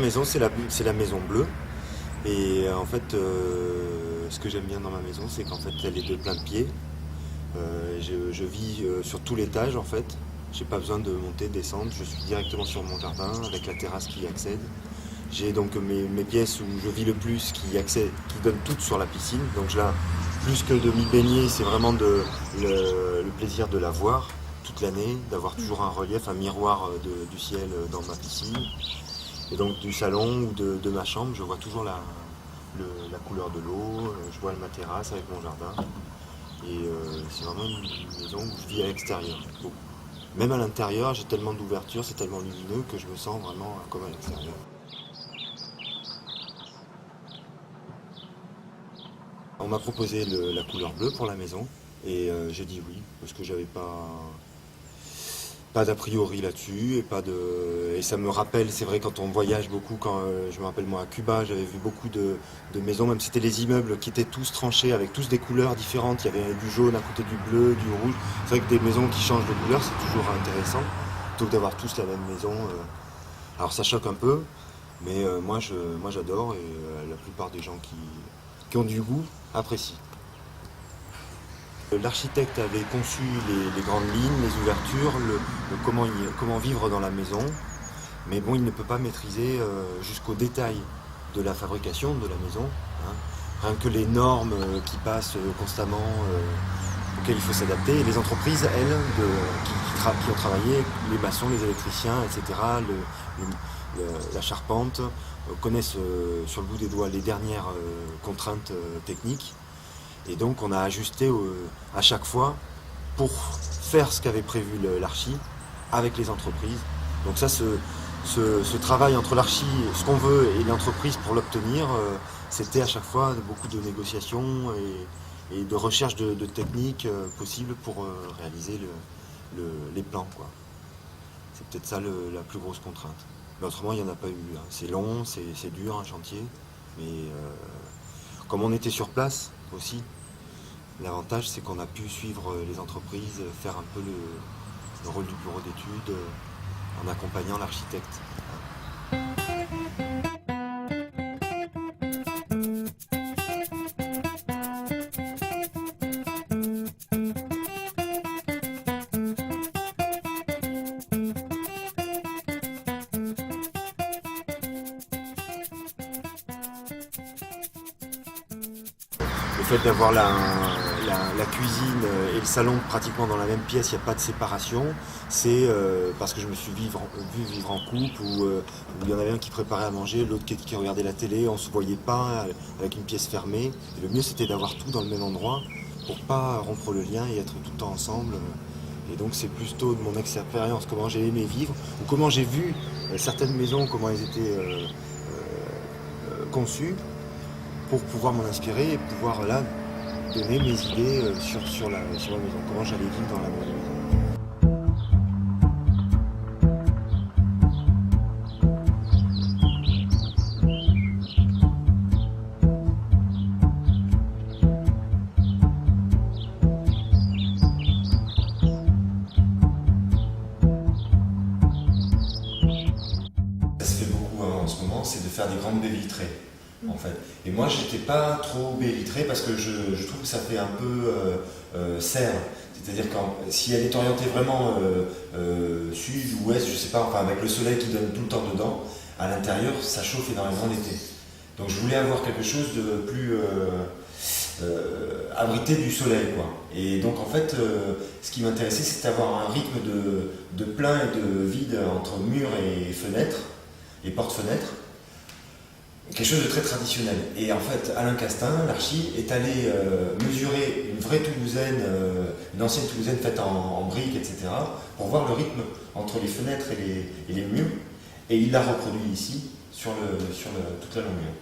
maison, c'est la maison bleue. Et en fait, ce que j'aime bien dans ma maison, c'est qu'en fait, elle est de plein de pieds. Je vis sur tout l'étage en fait. J'ai pas besoin de monter, descendre. Je suis directement sur mon jardin avec la terrasse qui y accède. J'ai donc mes pièces où je vis le plus qui donnent toutes sur la piscine. Donc là, plus que de m'y baigner, c'est vraiment le plaisir de la voir toute l'année, d'avoir toujours un relief, un miroir du ciel dans ma piscine. Et donc du salon ou de ma chambre, je vois toujours la couleur de l'eau, je vois ma terrasse avec mon jardin. Et c'est vraiment une maison où je vis à l'extérieur, beaucoup. Même à l'intérieur, j'ai tellement d'ouverture, c'est tellement lumineux que je me sens vraiment comme à l'extérieur. On m'a proposé la couleur bleue pour la maison et j'ai dit oui, parce que j'avais pas d'a priori là-dessus et ça me rappelle, c'est vrai quand on voyage beaucoup, quand je me rappelle moi à Cuba, j'avais vu beaucoup de maisons, même si c'était les immeubles qui étaient tous tranchés avec tous des couleurs différentes, il y avait du jaune à côté du bleu, du rouge. C'est vrai que des maisons qui changent de couleur, c'est toujours intéressant, plutôt que d'avoir tous la même maison. Alors ça choque un peu, mais moi j'adore et la plupart des gens qui ont du goût apprécient. L'architecte avait conçu les grandes lignes, les ouvertures, comment vivre dans la maison, mais bon, il ne peut pas maîtriser jusqu'au détail de la fabrication de la maison, hein. Rien que les normes qui passent constamment, auxquelles il faut s'adapter. Et les entreprises, elles, qui ont travaillé, les maçons, les électriciens, etc., la charpente, connaissent sur le bout des doigts les dernières contraintes techniques. Et donc on a ajusté à chaque fois pour faire ce qu'avait prévu l'archi avec les entreprises. Donc ça, ce travail entre l'archi, ce qu'on veut, et l'entreprise pour l'obtenir, c'était à chaque fois beaucoup de négociations et de recherche de techniques possibles pour réaliser les plans, quoi. C'est peut-être ça la plus grosse contrainte. Mais autrement, il n'y en a pas eu, hein. C'est long, c'est dur, un chantier. Mais comme on était sur place aussi, l'avantage c'est qu'on a pu suivre les entreprises, faire un peu le rôle du bureau d'études en accompagnant l'architecte. Le fait d'avoir la cuisine et le salon pratiquement dans la même pièce, il n'y a pas de séparation, c'est parce que je me suis vu vivre en couple où il y en avait un qui préparait à manger, l'autre qui regardait la télé, on ne se voyait pas avec une pièce fermée. Et le mieux c'était d'avoir tout dans le même endroit pour pas rompre le lien et être tout le temps ensemble. Et donc c'est plutôt de mon expérience, comment j'ai aimé vivre, ou comment j'ai vu certaines maisons, comment elles étaient conçues, pour pouvoir m'en inspirer et pouvoir là donner mes idées sur la maison, comment j'allais vivre dans la maison. Ça se fait beaucoup en ce moment, c'est de faire des grandes baies vitrées. En fait. Et moi, j'étais pas trop baie vitrée parce que je trouve que ça fait un peu serre. C'est-à-dire que si elle est orientée vraiment sud ou ouest, je sais pas, enfin avec le soleil qui donne tout le temps dedans, à l'intérieur, ça chauffe énormément l'été. Donc je voulais avoir quelque chose de plus abrité du soleil, quoi. Et donc en fait, ce qui m'intéressait, c'était d'avoir un rythme de plein et de vide entre murs et fenêtres, et porte-fenêtres. Quelque chose de très traditionnel. Et en fait, Alain Castin, l'archi, est allé mesurer une vraie Toulousaine, une ancienne Toulousaine faite en briques, etc., pour voir le rythme entre les fenêtres et les murs. Et il l'a reproduit ici, sur toute la longueur,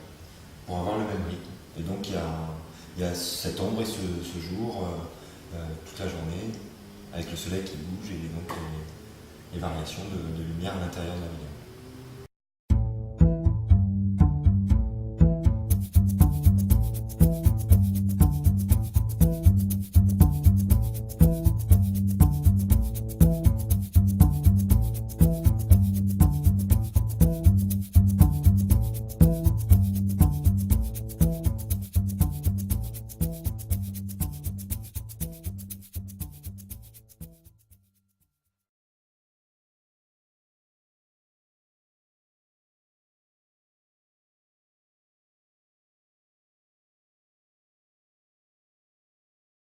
pour avoir le même rythme. Et donc il y a cette ombre et ce jour, toute la journée, avec le soleil qui bouge et donc les variations de lumière à l'intérieur de la maison.